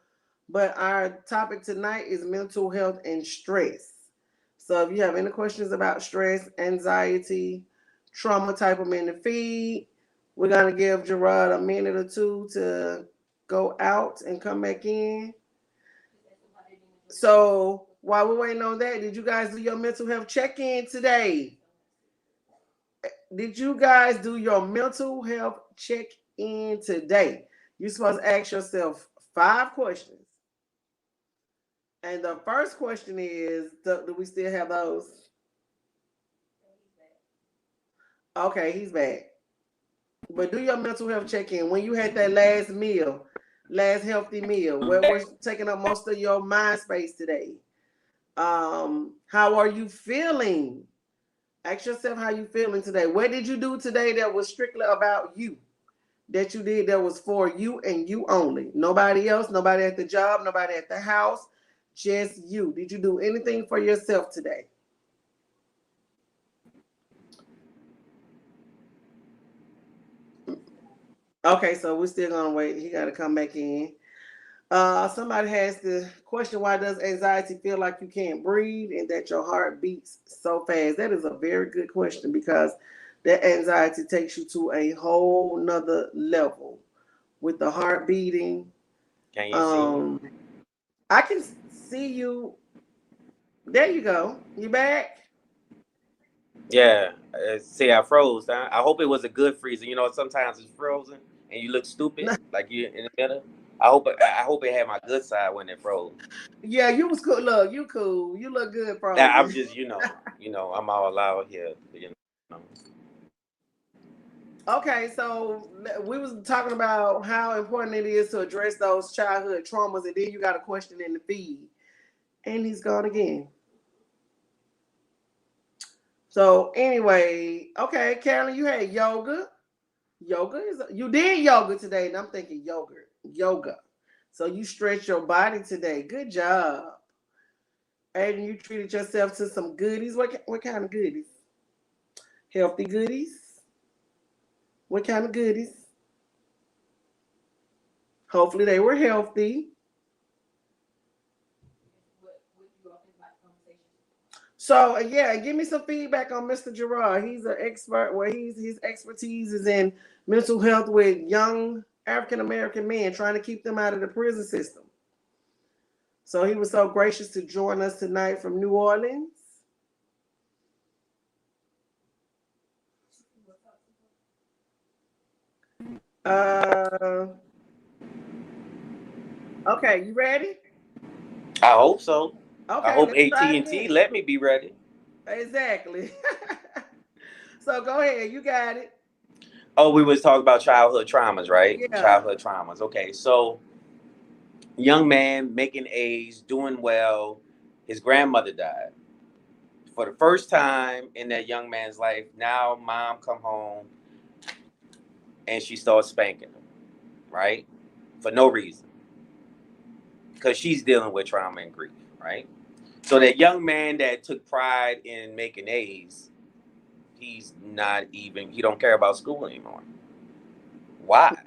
but our topic tonight is mental health and stress. So if you have any questions about stress, anxiety, trauma, type them in the feed. We're going to give Geraed a minute or two to go out and come back in. So while we're waiting on that, did you guys do your mental health check-in today? Did you guys do your mental health check-in today? You're supposed to ask yourself 5 questions. And the first question is, do we still have those? Okay, he's back. But do your mental health check-in. When you had that last healthy meal, what was taking up most of your mind space today? How are you feeling? Ask yourself how you feeling today. What did you do today that was strictly about you? That you did that was for you and you only. Nobody else, nobody at the job, nobody at the house, just you. Did you do anything for yourself today? Okay, so we're still gonna wait. He gotta come back in. Somebody has the question, why does anxiety feel like you can't breathe and that your heart beats so fast? That is a very good question, because that anxiety takes you to a whole nother level with the heart beating. Can you see me? I can see you. There you go. You back? Yeah. See, I froze. I hope it was a good freezing. Sometimes it's frozen and you look stupid, like you in the middle. I hope it had my good side when it froze. Yeah, you was cool. Look, you cool. You look good, Now I'm frozen. just, I'm all out here. Okay, so we was talking about how important it is to address those childhood traumas, and then you got a question in the feed, and he's gone again. So anyway, okay, Carolyn, you had yoga. Yoga is you did yoga today, and I'm thinking yogurt, yoga. So you stretch your body today. Good job. Aiden, you treated yourself to some goodies. What kind of goodies? Healthy goodies? What kind of goodies? Hopefully they were healthy. So yeah, give me some feedback on Mr. Geraed. He's an expert. Well, his expertise is in mental health with young African American men, trying to keep them out of the prison system. So he was so gracious to join us tonight from New Orleans. Uh, okay, you ready? I hope so. I Okay, hope let's try it AT&T again. let me be ready. Exactly. So go ahead, you got it. Oh, we was talking about childhood traumas, right? Yeah. Childhood traumas. Okay, so young man making A's, doing well. His grandmother died. For the first time in that young man's life, now mom come home and she starts spanking him, right? For no reason. Because she's dealing with trauma and grief, right? So that young man that took pride in making A's, he's not even, he don't care about school anymore. Why?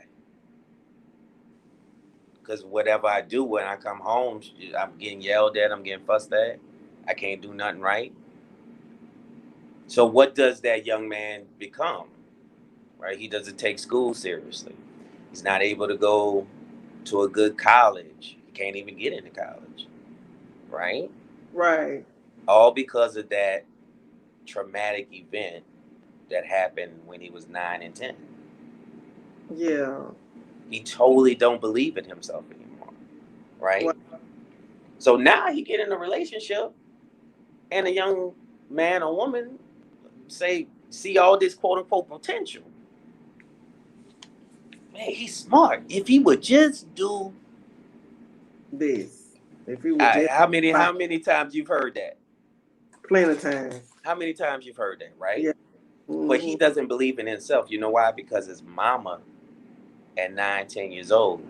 Because whatever I do when I come home, I'm getting yelled at, I'm getting fussed at. I can't do nothing right. So what does that young man become? Right? He doesn't take school seriously. He's not able to go to a good college. He can't even get into college. Right? Right. All because of that traumatic event that happened when he was 9 and 10. Yeah. He totally don't believe in himself anymore. Right? Well, So now he get in a relationship and a young man or woman say see all this quote unquote potential. Man, he's smart. If he would just do this. If he would just how many times you've heard that? plenty of times. How many times you've heard that, right? Yeah. But he Hmm. doesn't believe in himself. You know why? Because his mama at 9, 10 years old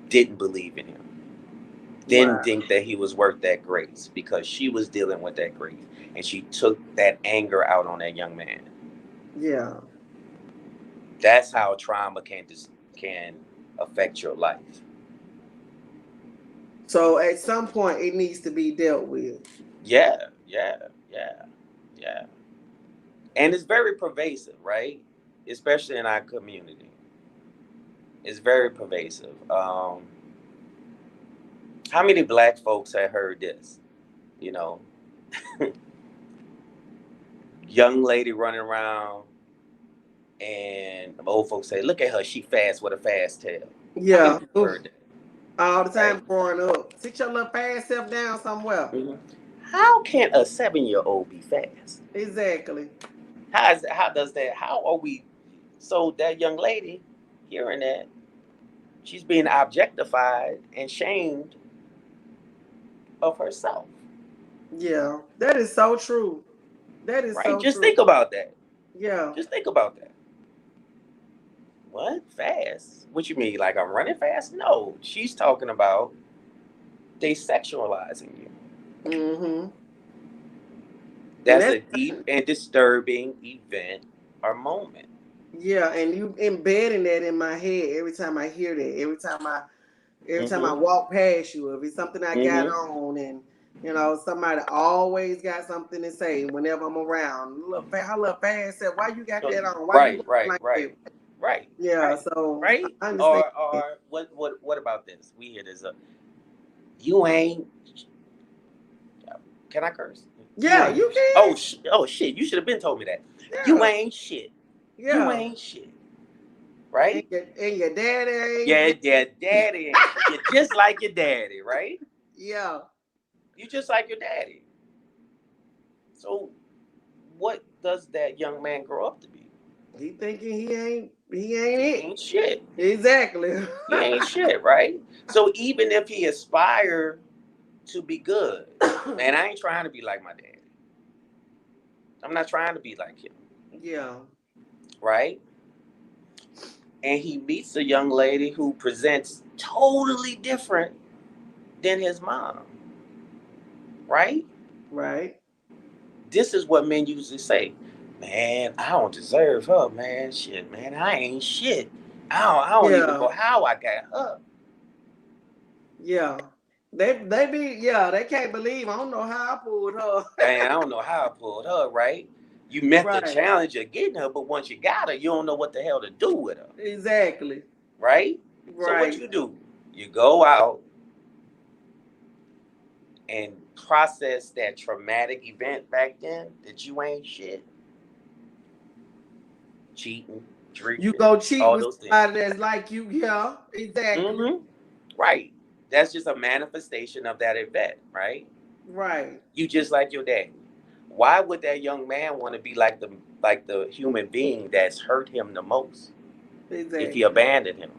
didn't believe in him. Didn't Wow. think that he was worth that grace because she was dealing with that grief and she took that anger out on that young man. Yeah. That's how trauma can affect your life. So at some point it needs to be dealt with. Yeah, yeah, yeah, yeah. And it's very pervasive, right? Especially in our community. It's very pervasive. How many black folks have heard this? You know, young lady running around and old folks say, look at her, she fast with a fast tail. How many Yeah. people heard that? All the Right? time growing up. Sit your little fast self down somewhere. Mm-hmm. How can a 7-year-old be fast? Exactly. How does that? How are we? So that young lady hearing that, she's being objectified and shamed of herself. Yeah. That is so true. That is Right? so Just true. think about that. Yeah. Just think about that. What? Fast? What you mean? Like I'm running fast? No. She's talking about they sexualizing you. Mm-hmm. And That's that's a deep and disturbing event or moment. yeah, and you embedding that in my head every time I hear that. Every time I Mm-hmm. walk past you, if it's something I got Mm-hmm. on, and somebody always got something to say whenever I'm around. Look, I love fast. Said, why you got that on? Why you Right, looking right, like that? right, right, Yeah, right, so right. I understand. Or what about this? We hear this. You ain't. Can I curse? You Yeah, ain't. you Oh, can. oh shit! You should have been told me that. You Yeah, ain't shit. You yeah. ain't shit. And Right? your daddy ain't Yeah, this. yeah, daddy ain't shit. You're just like your daddy, right? Yeah, You just like your daddy. So, what does that young man grow up to be? he thinking he ain't He it. ain't shit. Exactly. He ain't shit, right? So even if he aspire to be good, and I ain't trying to be like my daddy. I'm not trying to be like him. Yeah. Right? And he meets a young lady who presents totally different than his mom. Right? Right. This is what men usually say. Man, I don't deserve her, man. Shit, man, I ain't shit. I don't even know Yeah. how I got her. Yeah. They can't believe. I don't know how I pulled her. Man, I don't know how I pulled her, right? You met the Right. challenge of getting her, but once you got her, you don't know what the hell to do with her. Exactly. Right? So what Right. you do? You go out and process that traumatic event back then that you ain't shit. Cheating, You drinking, go cheat all with those things. somebody that's like you. Yeah. Exactly. Mm-hmm. Right. That's just a manifestation of that event, right? Right. You just like your daddy. Why would that young man want to be like the human being that's hurt him the most if he Exactly. abandoned him?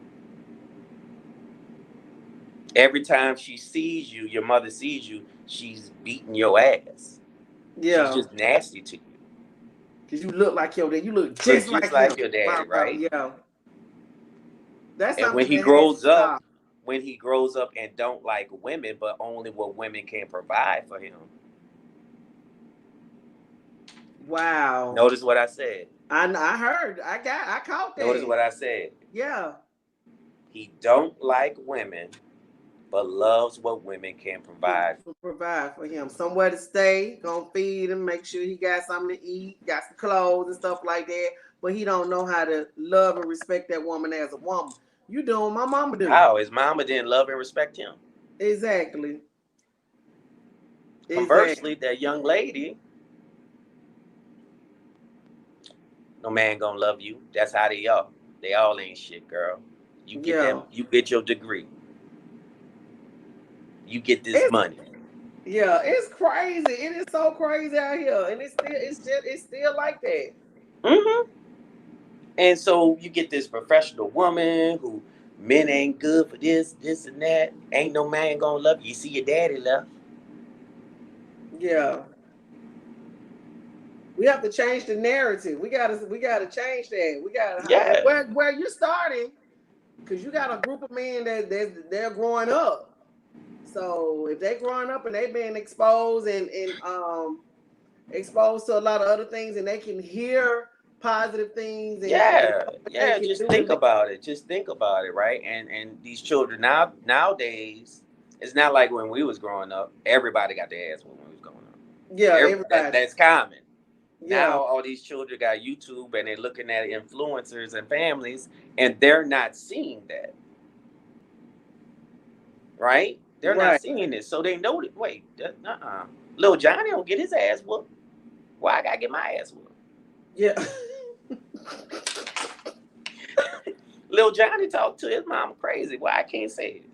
Every time she sees you, your mother sees you, she's beating your ass. She's Yeah. just nasty to you. Cause you look like your dad. You look Look just just like him. like your daddy, Wow. Wow. right? Yeah. That's And when something he that has to grows up, stop. and don't like women, but only what women can provide for him. Wow. Notice what I said. I heard. I caught Notice that. what I said. Yeah. He don't like women, but loves what women can provide. Provide for him somewhere to stay, gonna feed him, make sure he got something to eat, got some clothes and stuff like that. But he don't know how to love and respect that woman as a woman. You doing my mama do. How his mama didn't love and respect him. Exactly. Exactly. Conversely, that young lady, no man gonna love you. That's how they are. They all ain't shit, girl. You get Yeah. them. You get your degree. You get this It's money. yeah, it's crazy. It is so crazy out here. And it's still like that. Mm-hmm. And so you get this professional woman who men ain't good for this and that. Ain't no man gonna love you. You see your daddy left. Yeah. We have to change the narrative. We gotta change that. We gotta and Yeah. where you starting, because you got a group of men they're growing up. So if they growing up and they being exposed and exposed to a lot of other things and they can hear positive things and Yeah, know what they yeah. can Just do to think make about it. Just think about it, right? And these children nowadays, it's not like when we was growing up. Everybody got their ass when we was growing up. yeah, everybody. That's common. Yeah, Now all these children got YouTube and they're looking at influencers and families, and they're not seeing that, right? They're not right. seeing this, so they know that. Wait, little Johnny don't get his ass whooped. Why I gotta get my ass whooped? Yeah. Little Johnny talked to his mama crazy. Why I can't say it?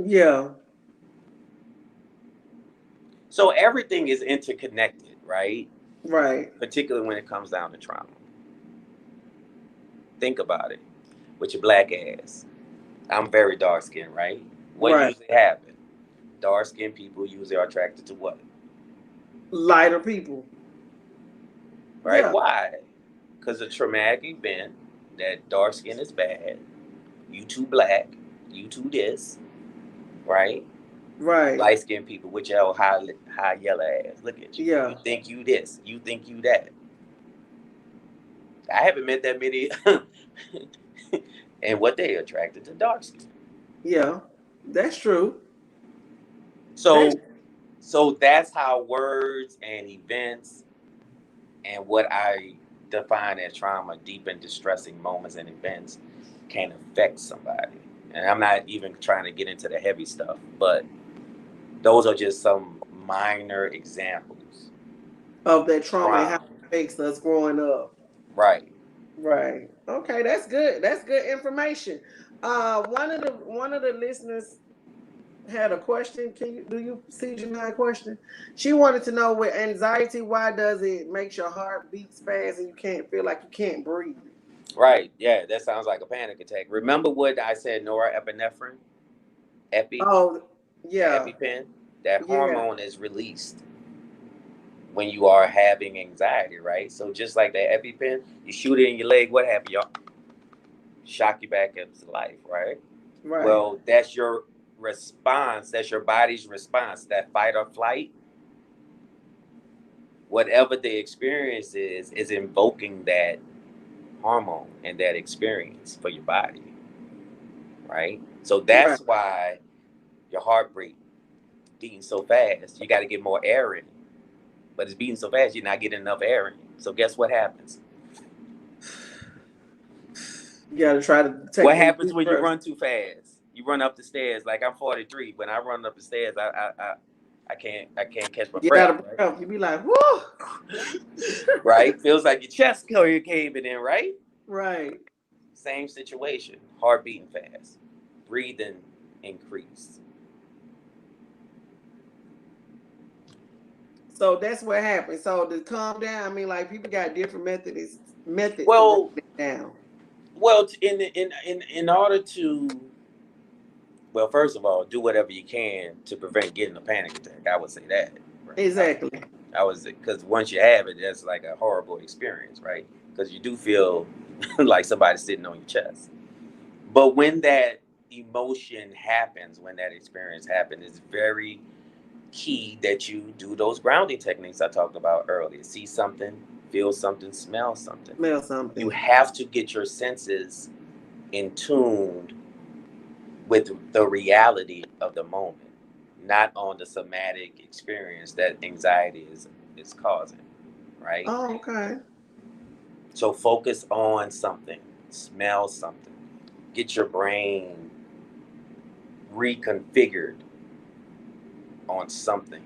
Yeah. So everything is interconnected, right? Right. Particularly when it comes down to trauma. Think about it. With your black ass. I'm very dark skinned, right? What Right. usually happens? Dark skinned people usually are attracted to what? Lighter people. Right? Yeah. Why? Because a traumatic event, that dark skin is bad, you too black, you too this, right? Right. Light skinned people with your high yellow ass. Look at you. You Yeah. think you this, you think you that. I haven't met that many. And what they attracted to dark skin. Yeah. That's true. That's So that's how words and events and what I define as trauma, deep and distressing moments and events, can affect somebody. And I'm not even trying to get into the heavy stuff, but those are just some minor examples. of that trauma and how Trauma. it affects us growing up. Right. Right. Okay, that's good. That's good information. One of the listeners had a question. Do you see Janine question? She wanted to know with anxiety, why does it makes your heart beats fast and you can't feel like you can't breathe? Right. Yeah, that sounds like a panic attack. Remember what I said, norepinephrine? Epi? Oh, The yeah. EpiPen? That Yeah. hormone is released when you are having anxiety, right? So just like that EpiPen, you shoot it in your leg, what happened, y'all? Shock you back into life, right? Right. Well, that's your response. That's your body's response. That fight or flight, whatever the experience is invoking that hormone and that experience for your body, right? So Right. that's why your heart rate beating so fast. You got to get more air in, but it's beating so fast you're not getting enough air in. So guess what happens? You got to try to take What them happens deep when you breaths. run too fast? You run up the stairs. Like I'm 43. When I run up the stairs, I can't catch my Get out breath. of Right? breath. You be like, whoo. Right? Feels like your chest caving in. Right? Right. Same situation. Heart beating fast. Breathing increased. So that's what happened. So to calm down, I mean, like people got different methods to bring Well, it down. in order to, well, first of all, do whatever you can to prevent getting a panic attack. I would say that. Right? Exactly. I was, because once you have it, that's like a horrible experience, right? Because you do feel like somebody's sitting on your chest. But when that emotion happens, when that experience happens, it's very key that you do those grounding techniques I talked about earlier. See something, feel something, smell something. Smell You something. have to get your senses in tuned with the reality of the moment, not on the somatic experience that anxiety is causing, right? Oh, okay. So focus on something, smell something, get your brain reconfigured on something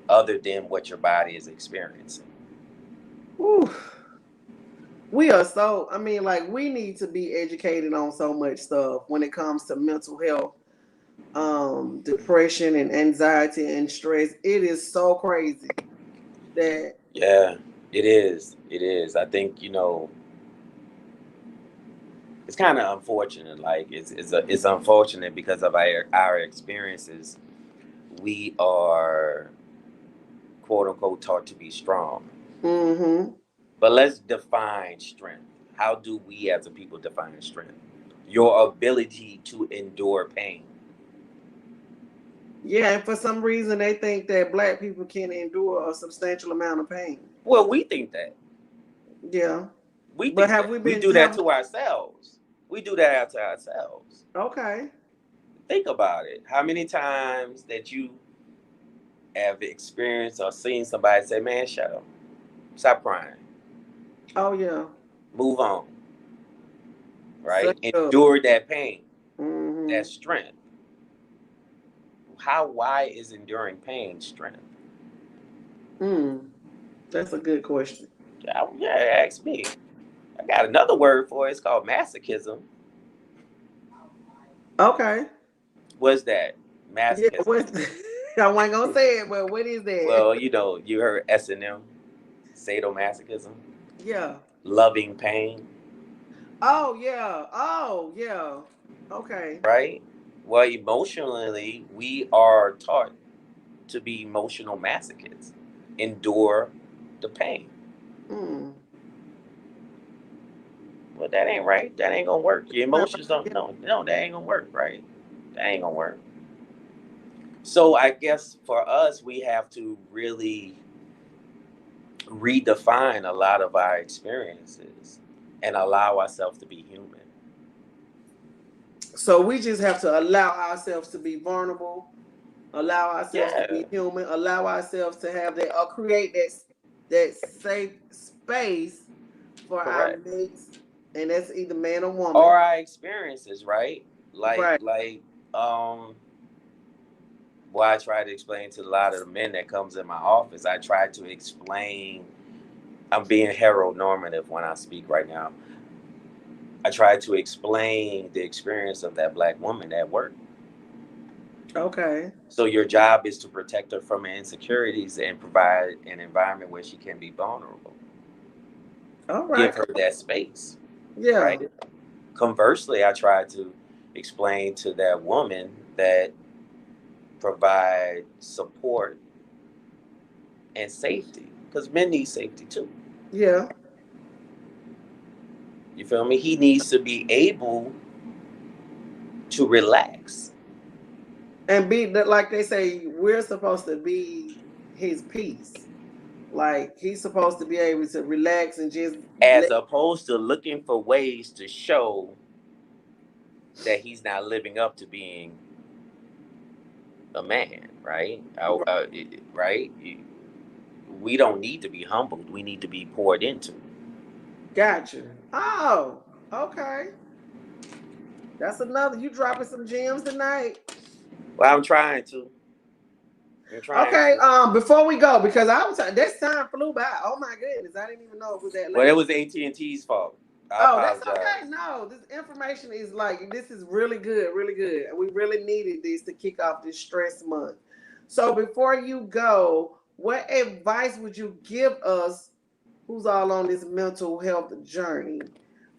other than what your body is experiencing. Whew. We are so, I mean, like we need to be educated on so much stuff when it comes to mental health, depression and anxiety and stress. It is so crazy that Yeah, it is. It is. I think, it's kind of unfortunate. Like it's unfortunate because of our experiences. We are quote unquote taught to be strong. mm-hmm. But let's define strength. How do we as a people define strength? Your ability to endure pain. Yeah, and for some reason they think that black people can endure a substantial amount of pain. Well, we think that. Yeah. We But think have that. we We been do that have to ourselves. We do that to ourselves. okay. Think about it. How many times that you have experienced or seen somebody say, "Man, shut up. Stop crying. Oh yeah. Move on." Suck Right? it up. Endure that pain. Mm-hmm. That strength. Why is enduring pain strength? Mm. That's a good question. Yeah, ask me. I got another word for it. It's called masochism. Okay. What's that? Yeah, Masochism. what I wasn't gonna say it, but what is that? Well, you heard S&M, sadomasochism, Yeah. loving pain, Oh yeah. Oh yeah. Okay. right? Well, emotionally, we are taught to be emotional masochists, endure the pain. Mm. Well, that ain't right. That ain't gonna work. Your Well, emotions don't. yeah. No, that ain't gonna work, right? That ain't gonna work. So I guess for us, we have to really redefine a lot of our experiences and allow ourselves to be human. So we just have to allow ourselves to be vulnerable, allow ourselves to Yeah, be human, allow ourselves to have that or create that safe space for our correct. mates, and that's either man or woman. Or our experiences, right? Like, Right. like, um, what I try to explain to a lot of the men that comes in my office. I try to explain. I'm being heteronormative when I speak right now. I try to explain the experience of that black woman at work. Okay. So your job is to protect her from her insecurities and provide an environment where she can be vulnerable. All Give right. her that space, Yeah. right? Conversely, I try to explain to that woman that provide support and safety, because men need safety too. Yeah. You feel me? He needs to be able to relax. And be that, like they say, we're supposed to be his peace. Like he's supposed to be able to relax and just As let. opposed to looking for ways to show that he's not living up to being a man, right? Right? We don't need to be humbled. We need to be poured into. Gotcha. Oh, okay. That's another. You dropping some gems tonight. Well, I'm trying to. I'm trying Okay. to. Before we go, because I was this time flew by. Oh my goodness, I didn't even know it was that Well, it late. was AT&T's fault. I Oh, that's apologize. okay. No, this information is like this is really good, really good. We really needed this to kick off this stress month. So before you go, what advice would you give us who's all on this mental health journey?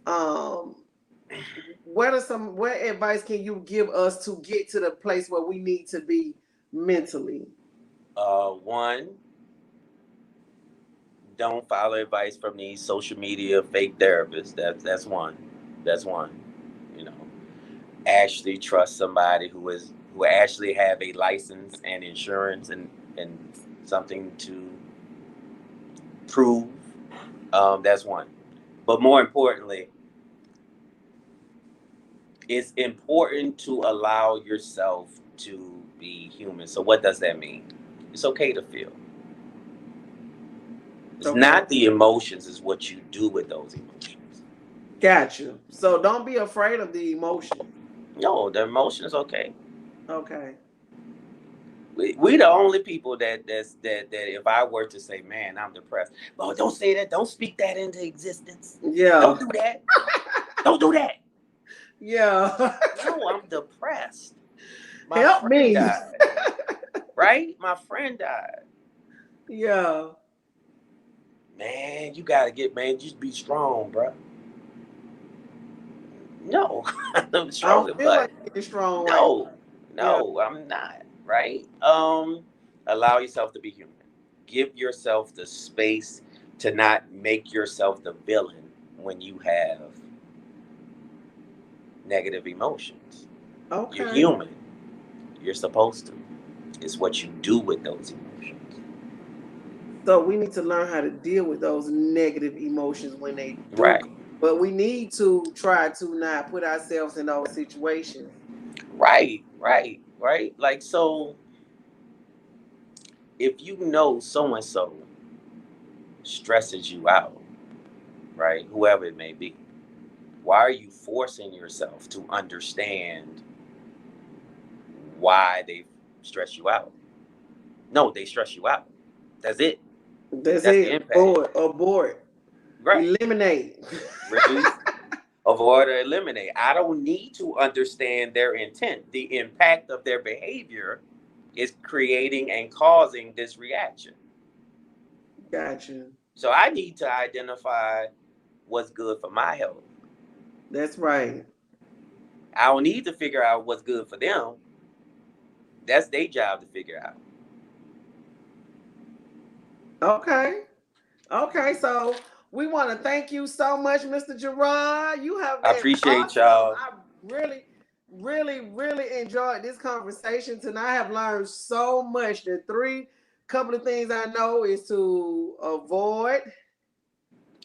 Um, what advice can you give us to get to the place where we need to be mentally? One, don't follow advice from these social media fake therapists. That's one. That's one. You know, actually trust somebody who actually have a license and insurance and something to prove. That's one. But more importantly, it's important to allow yourself to be human. So what does that mean? It's okay to feel. It's Okay, not the emotions, it's what you do with those emotions. got you. So don't be afraid of the emotion. No, the emotion is okay. Okay. We the only people that if I were to say, man, I'm depressed. Oh, don't say that. Don't speak that into existence. Yeah. Don't do that. Don't do that. Yeah. No, I'm depressed. My Help friend me. died. Right? My friend died. Yeah. Man, you gotta just be strong, bro. No, I'm I don't stronger, feel like but being strong right no, now. Yeah. no, I'm not. Right? Allow yourself to be human. Give yourself the space to not make yourself the villain when you have negative emotions. You're Okay. human. You're supposed to. It's what you do with those emotions. So we need to learn how to deal with those negative emotions when they do Right. come. But we need to try to not put ourselves in those situations. Right. Right. Right. Like, so if you know so and so stresses you out, right? Whoever it may be, why are you forcing yourself to understand why they stress you out? No, they stress you out. That's it. That's That's the it. impact. Abort. Right. Eliminate. Reduce, avoid, or eliminate. I don't need to understand their intent. The impact of their behavior is creating and causing this reaction. Gotcha. So I need to identify what's good for my health. That's right. I don't need to figure out what's good for them. That's their job to figure out. Okay. Okay. So we want to thank you so much, Mr. Geraed. You have I been appreciate awesome. y'all. I really, really enjoyed this conversation tonight. I have learned so much. The couple of things I know is to avoid,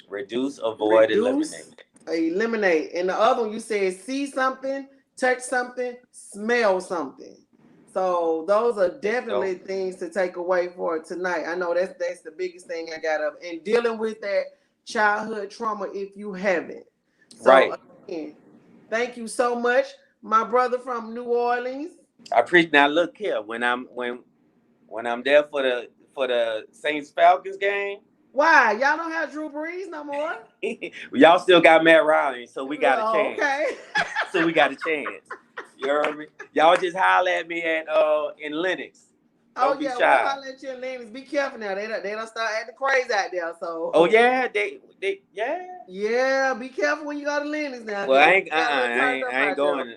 Reduce, avoid, reduce, eliminate. eliminate. And the other one you said see something, touch something, smell something. So those are There you go. definitely things to take away for tonight. I know that's the biggest thing I got up and dealing with that childhood trauma if you haven't. So Right. again, thank you so much, my brother from New Orleans. I appreciate. Now look here. When I'm there for the Saints Falcons game, Why y'all don't have Drew Brees no more? y'all still got Matt Ryan, so we got a Oh, chance. okay. So we got a chance. You heard me? Y'all just holler at me at in Lennox. Oh Don't be yeah, we'll shy. holler at you and Lennox. Be careful now. They don't start acting crazy out there. Oh So yeah, they yeah. yeah, be careful when you go to Lennox now, Well, because they got a little turned up I ain't out there. going.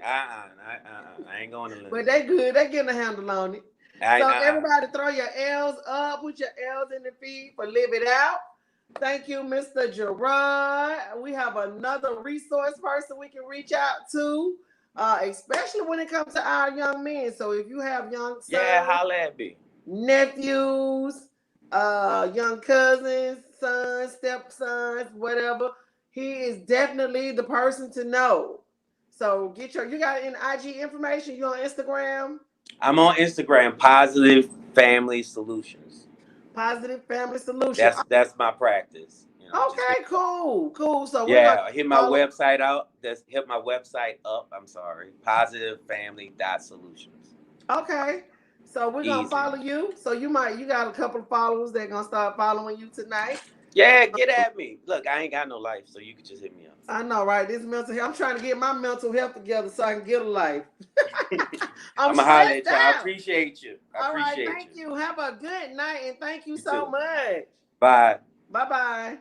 I ain't going to But Lennox. they good. They getting a handle on it. So everybody throw your L's up, put your L's in the feed for Live It Out. Thank you, Mr. Geraed. We have another resource person we can reach out to, especially when it comes to our young men. So if you have young sons, holla at me. Nephews, young cousins, sons, stepsons, whatever, he is definitely the person to know. So you got any IG information? You on Instagram? I'm on Instagram, Positive Family Solutions. Positive Family Solution. That's my practice. You know, Okay, cool. So we're gonna hit my website out. Hit my website up. I'm sorry, positivefamily.solutions. Okay. So we're gonna follow you. So you got a couple of followers that gonna start following you tonight. Yeah, get at me. Look, I ain't got no life, so you can just hit me up. I know, right? This mental health. I'm trying to get my mental health together so I can get a life. I'm gonna holler at you. I appreciate you. All right, thank you. Have a good night and thank you so much. Bye. Bye-bye.